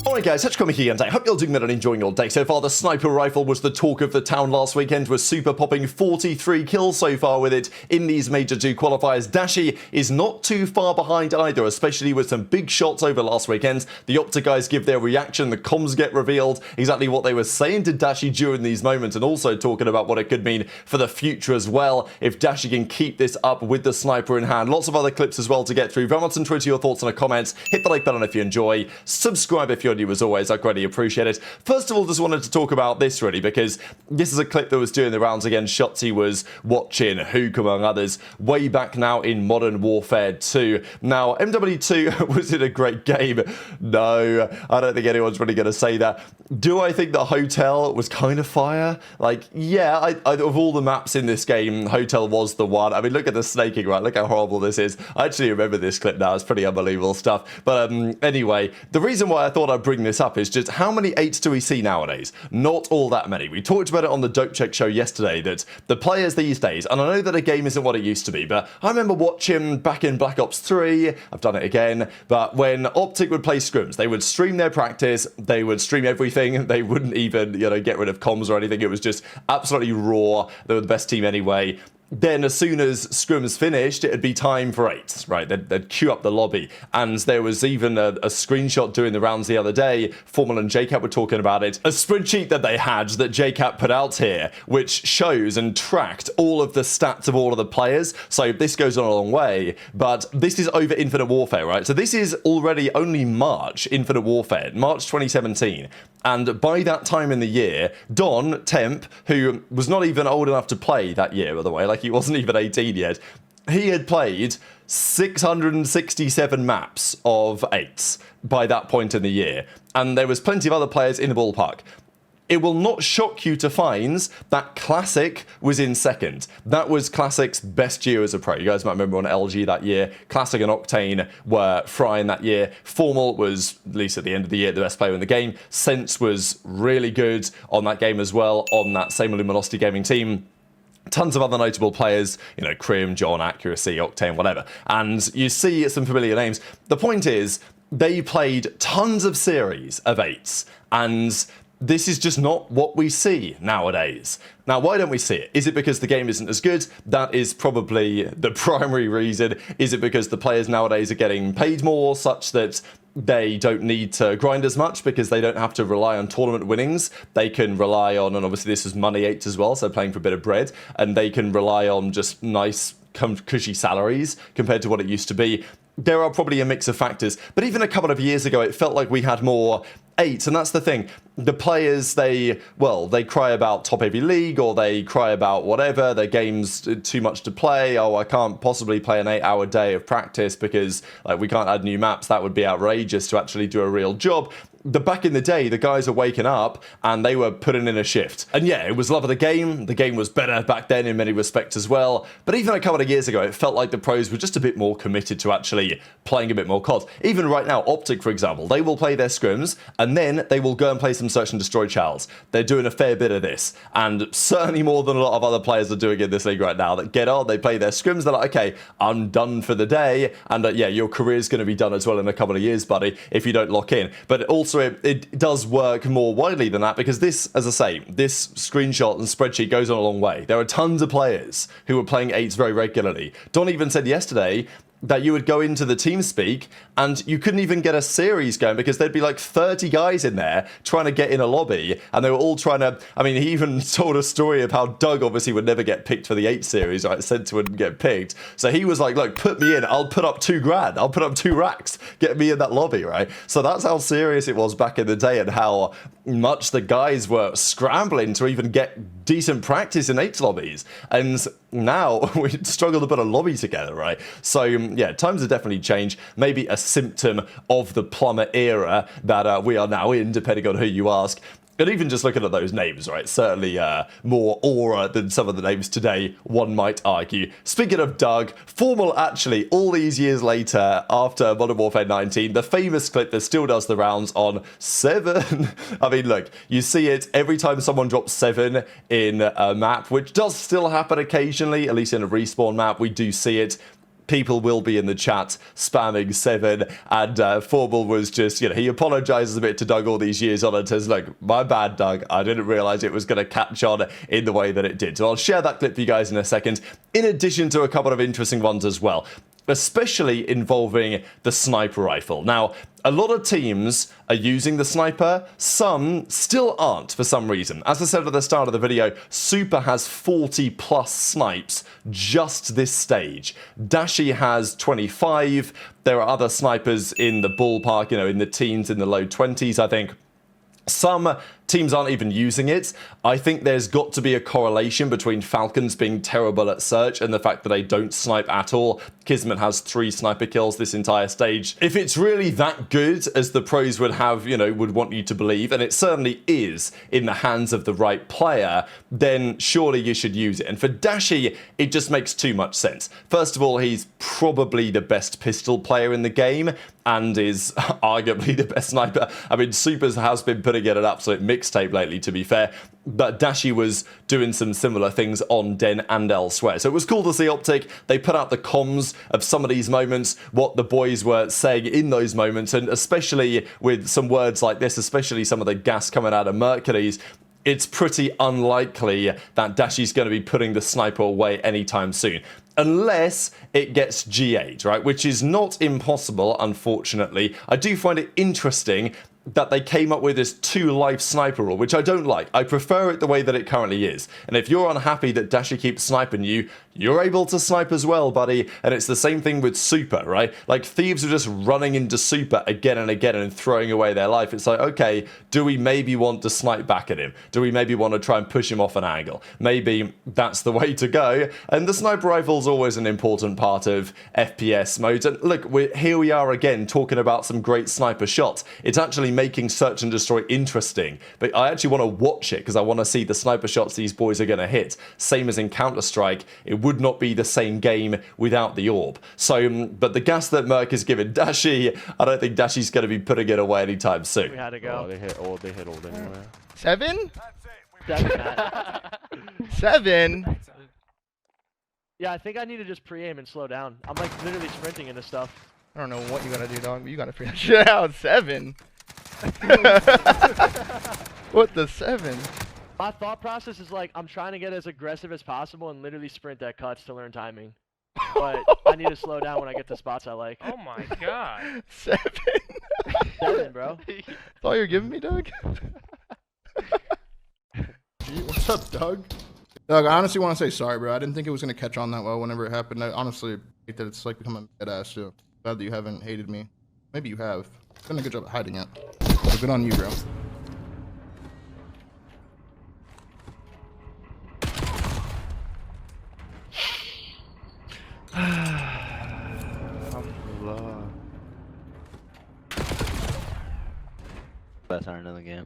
Alright guys, HyDra here, and I hope you're doing well and enjoying your day so far. The sniper rifle was the talk of the town last weekend, with Super popping 43 kills so far with it in these Major 2 qualifiers. Dashy is not too far behind either, especially with some big shots over last weekend. The OpTic guys give their reaction, the comms get revealed, exactly what they were saying to Dashy during these moments, and also talking about what it could mean for the future as well, if Dashy can keep this up with the sniper in hand. Lots of other clips as well to get through. Very much enjoy your thoughts in the comments. Hit the like button if you enjoy. Subscribe if you're new as always. I greatly appreciate it. First of all, just wanted to talk about this really, because this is a clip that was doing the rounds again. Shotzzy was watching Huke, among others, way back now in Modern Warfare 2. Now, MW2 was in a great game. No, I don't think anyone's really going to say that. Do I think the hotel was kind of fire? Like, yeah, of all the maps in this game, hotel was the one. I mean, look at the snaking, right? Look how horrible this is. I actually remember this clip now. It's pretty unbelievable stuff. But anyway, the reason why I thought I'd bring this up is just how many 8s do we see nowadays? Not all that many. We talked about it on the Dope Check show yesterday, that the players these days, and I know that a game isn't what it used to be, but I remember watching back in Black Ops 3, I've done it again, but when OpTic would play scrims, they would stream their practice, they would stream everything, they wouldn't even, get rid of comms or anything. It was just absolutely raw. They were the best team anyway. Then as soon as scrims finished, it'd be time for 8s, right? They'd queue up the lobby. And there was even a screenshot doing the rounds the other day. Formal and JCap were talking about it. A spreadsheet that they had that JCap put out here, which shows and tracked all of the stats of all of the players. So this goes on a long way, but this is over Infinite Warfare, right? So this is already only March Infinite Warfare, March 2017. And by that time in the year, Don Temp, who was not even old enough to play that year, by the way, like he wasn't even 18 yet, he had played 667 maps of 8s by that point in the year. And there was plenty of other players in the ballpark. It will not shock you to find that Classic was in second. That was Classic's best year as a pro. You guys might remember on LG that year. Classic and Octane were frying that year. Formal was, at least at the end of the year, the best player in the game. Sense was really good on that game as well, on that same Luminosity Gaming team. Tons of other notable players, Crim, John, Accuracy, Octane, whatever. And you see some familiar names. The point is, they played tons of series of 8s, and this is just not what we see nowadays. Now, why don't we see it? Is it because the game isn't as good? That is probably the primary reason. Is it because the players nowadays are getting paid more, such that they don't need to grind as much because they don't have to rely on tournament winnings? They can rely on, and obviously this is money 8s as well, so playing for a bit of bread, and they can rely on just nice, cushy salaries compared to what it used to be. There are probably a mix of factors, but even a couple of years ago, it felt like we had more 8s, and that's the thing. The players, they cry about top heavy league, or they cry about whatever, their game's too much to play. Oh, I can't possibly play an 8-hour day of practice because we can't add new maps. That would be outrageous to actually do a real job. Back in the day, the guys are waking up and they were putting in a shift. And yeah, it was love of the game. The game was better back then in many respects as well. But even a couple of years ago, it felt like the pros were just a bit more committed to actually playing a bit more COD. Even right now, OpTic, for example, they will play their scrims and then they will go and play some search and destroy chals. They're doing a fair bit of this, and certainly more than a lot of other players are doing in this league right now, that get on, they play their scrims, they're like, okay, I'm done for the day, and yeah, your career's going to be done as well in a couple of years, buddy, if you don't lock in. But also it does work more widely than that, because this, as I say, this screenshot and spreadsheet goes on a long way. There are tons of players who are playing 8s very regularly. Don even said yesterday that you would go into the TeamSpeak and you couldn't even get a series going because there'd be like 30 guys in there trying to get in a lobby, and they were all trying to, I mean, he even told a story of how Doug obviously would never get picked for the 8 series, right? Senta wouldn't get picked. So he was like, look, put me in, I'll put up 2 grand, I'll put up 2 racks, get me in that lobby, right? So that's how serious it was back in the day, and how much the guys were scrambling to even get decent practice in 8 lobbies. And now we struggle to put a lobby together, right? So yeah, times have definitely changed. Maybe a symptom of the plumber era that we are now in, depending on who you ask. And even just looking at those names, right, certainly more aura than some of the names today, one might argue. Speaking of Doug, Formal actually, all these years later, after Modern Warfare 19, the famous clip that still does the rounds on 7. I mean, look, you see it every time someone drops 7 in a map, which does still happen occasionally, at least in a respawn map, we do see it. people will be in the chat spamming 7, and Formal was just, you know, he apologizes a bit to Doug all these years on and says, look, my bad, Doug, I didn't realize it was going to catch on in the way that it did. So I'll share that clip for you guys in a second, in addition to a couple of interesting ones as well, especially involving the sniper rifle. Now, a lot of teams are using the sniper, some still aren't for some reason. As I said at the start of the video, Super has 40 plus snipes just this stage. Dashy has 25, there are other snipers in the ballpark, you know, in the teens, in the low 20s, I think. Some teams aren't even using it. I think there's got to be a correlation between Falcons being terrible at search and the fact that they don't snipe at all. Kismet has 3 sniper kills this entire stage. If it's really that good as the pros would have, you know, would want you to believe, and it certainly is in the hands of the right player, then surely you should use it. And for Dashy, it just makes too much sense. First of all, he's probably the best pistol player in the game and is arguably the best sniper. I mean, Supers has been putting it an absolute mixtape lately, to be fair, but Dashy was doing some similar things on Den and elsewhere. So it was cool to see OpTic. They put out the comms of some of these moments, what the boys were saying in those moments, and especially with some words like this, especially some of the gas coming out of Mercules, it's pretty unlikely that Dashy's going to be putting the sniper away anytime soon. Unless it gets GA'd, right? Which is not impossible, unfortunately. I do find it interesting that they came up with this 2-life sniper rule, which I don't like. I prefer it the way that it currently is. And if you're unhappy that Dashy keeps sniping you, you're able to snipe as well, buddy. And it's the same thing with Super, right? Like, Thieves are just running into Super again and again and throwing away their life. It's like, okay, do we maybe want to snipe back at him? Do we maybe want to try and push him off an angle? Maybe that's the way to go. And the sniper rifle is always an important part of FPS modes. And look, here we are again talking about some great sniper shots. It's actually making Search and Destroy interesting, but I actually want to watch it because I want to see the sniper shots these boys are going to hit. Same as in Counter-Strike, it would not be the same game without the orb. So, but the gas that Merc is giving Dashy, I don't think Dashy's going to be putting it away anytime soon. We had to go. Oh, they hit old anyway. 7? 7. 7? Yeah, I think I need to just pre-aim and slow down. I'm like literally sprinting into stuff. I don't know what you gotta do, dog, but you gotta figure that shit out. 7? What the 7? My thought process is like, I'm trying to get as aggressive as possible and literally sprint at cuts to learn timing. But I need to slow down when I get to spots I like. Oh my god. 7? 7, bro. That's all you're giving me, Doug? What's up, Doug? Doug, I honestly want to say sorry, bro. I didn't think it was going to catch on that well whenever it happened. I honestly hate that it's like becoming a deadass, too. Glad that you haven't hated me. Maybe you have. Done a good job at hiding it. So good on you, bro. That's not another game.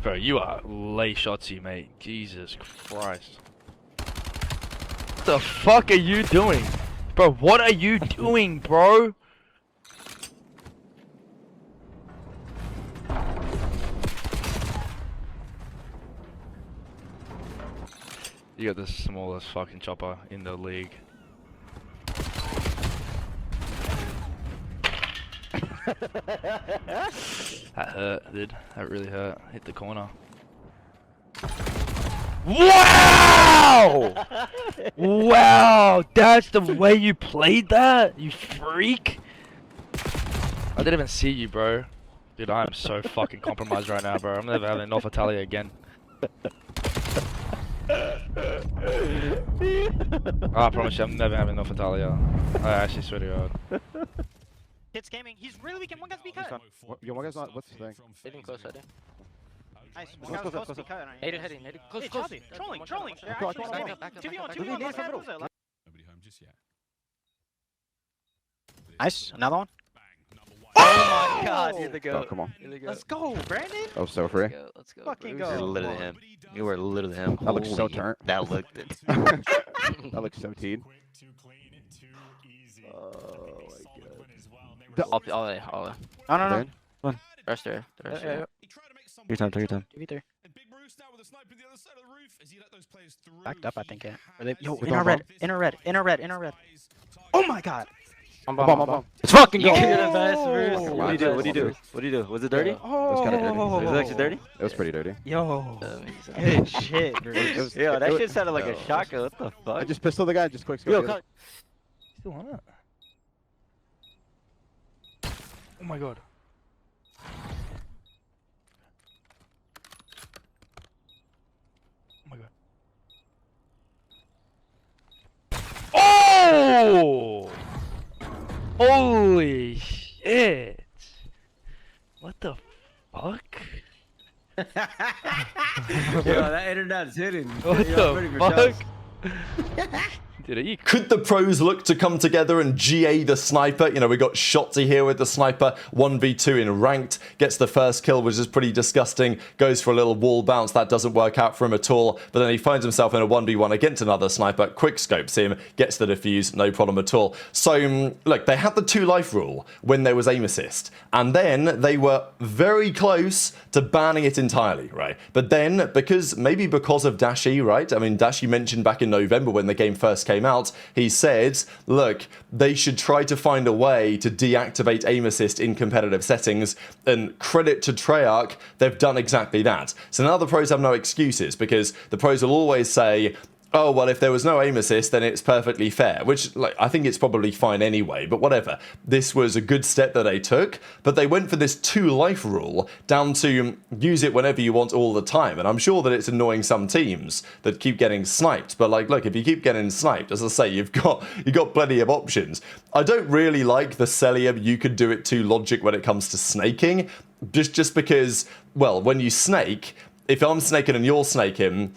Bro, you are late Shotzzy, mate. Jesus Christ. What the fuck are you doing? Bro, what are you doing, bro? You got the smallest fucking chopper in the league. That hurt, dude. That really hurt. Hit the corner. Wow! Wow! That's the way you played that? You freak! I didn't even see you, bro. Dude, I am so fucking compromised right now, bro. I'm never having enough HyDra again. I promise you, I'm never having enough HyDra. I actually swear to God. Kids gaming. He's really weak and one guy's be cut. Yo, one guy's not. What's the thing? Hitting close, I think. Nice. One guy's close to be cut. Nated heading. Close, close. Trolling. They're actually sniping. 2v1. 2v1. Nobody home just yet. Nice. Another one. Oh my god, you're the goat. Oh, come on. Let's go, Brandon. Oh, so free. Let's go. Fucking go. You're literally him. You were literally him. That looks so turnt. That looked it. That looks so teen. No. Rest there. Your time. 2v3. Backed up, I think. Yo, inner red. Oh my god. Bomb. Let's fucking go. What do you do? Was it dirty? Oh. It was kind of dirty. Was it actually dirty? It was pretty dirty. Yo. Good shit, bro. Yo, that shit sounded like a shotgun. What the fuck? I just pistol the guy. Just quick. Yo, still on it. Oh my god. Oh my god. Oh! Holy shit! What the fuck? Yo, that internet is hitting. What the fuck? Did he? Could the pros look to come together and GA the sniper? You know, we got Shotzzy here with the sniper, 1v2 in ranked, gets the first kill, which is pretty disgusting, goes for a little wall bounce, that doesn't work out for him at all, but then he finds himself in a 1v1 against another sniper, quick scopes him, gets the defuse, no problem at all. So, look, they had the 2 life rule when there was aim assist, and then they were very close to banning it entirely, right? But then, because of Dashy, right? I mean, Dashy mentioned back in November when the game first came out, he said, look, they should try to find a way to deactivate aim assist in competitive settings, and credit to Treyarch, they've done exactly that. So now the pros have no excuses, because the pros will always say, oh, well, if there was no aim assist, then it's perfectly fair, which, like, I think it's probably fine anyway, but whatever. This was a good step that they took, but they went for this 2 life rule down to use it whenever you want all the time, and I'm sure that it's annoying some teams that keep getting sniped, but, like, look, if you keep getting sniped, as I say, you've got plenty of options. I don't really like the Celium, you could do it too logic when it comes to snaking, just because, well, when you snake, if I'm snaking and you're snaking,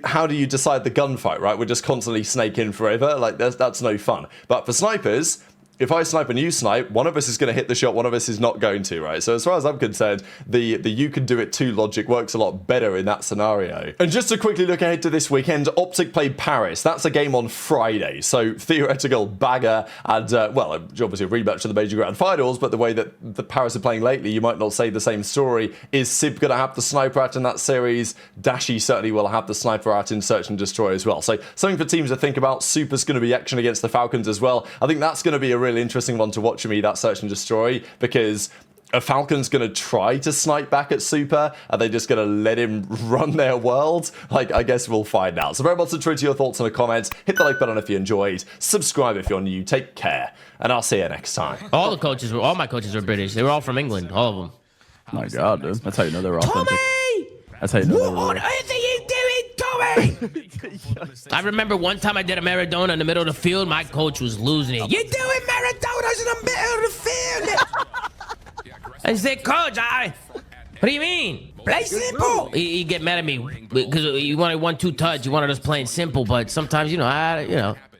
how do you decide the gunfight, right? We're just constantly snaking forever. Like, that's no fun. But for snipers, if I snipe and you snipe, one of us is going to hit the shot, one of us is not going to, right? So as far as I'm concerned, the you can do it too logic works a lot better in that scenario. And just to quickly look ahead to this weekend, OpTic played Paris. That's a game on Friday. So theoretical bagger and, well, obviously a rematch of the Major Grand Finals, but the way that the Paris are playing lately, you might not say the same story. Is Simp going to have the sniper out in that series? Dashy certainly will have the sniper out in Search and Destroy as well. So something for teams to think about. Super's going to be action against the Falcons as well. I think that's going to be a really interesting one to watch for me, that Search and Destroy, because are Falcons going to try to snipe back at Super? Are they just going to let him run their world? Like, I guess we'll find out. So very much to your thoughts in the comments. Hit the like button if you enjoyed. Subscribe if you're new. Take care. And I'll see you next time. All my coaches were British. They were all from England. All of them. Oh my god, dude. That's how you know they're authentic. That's how you know What on earth are you doing, Tommy? I remember one time I did a Maradona in the middle of the field. My coach was losing it. You're doing Maradonas in the middle of the field. I said, Coach, what do you mean? Play simple. He get mad at me because he wanted 1-2 touch. He wanted us playing simple, but sometimes, you know,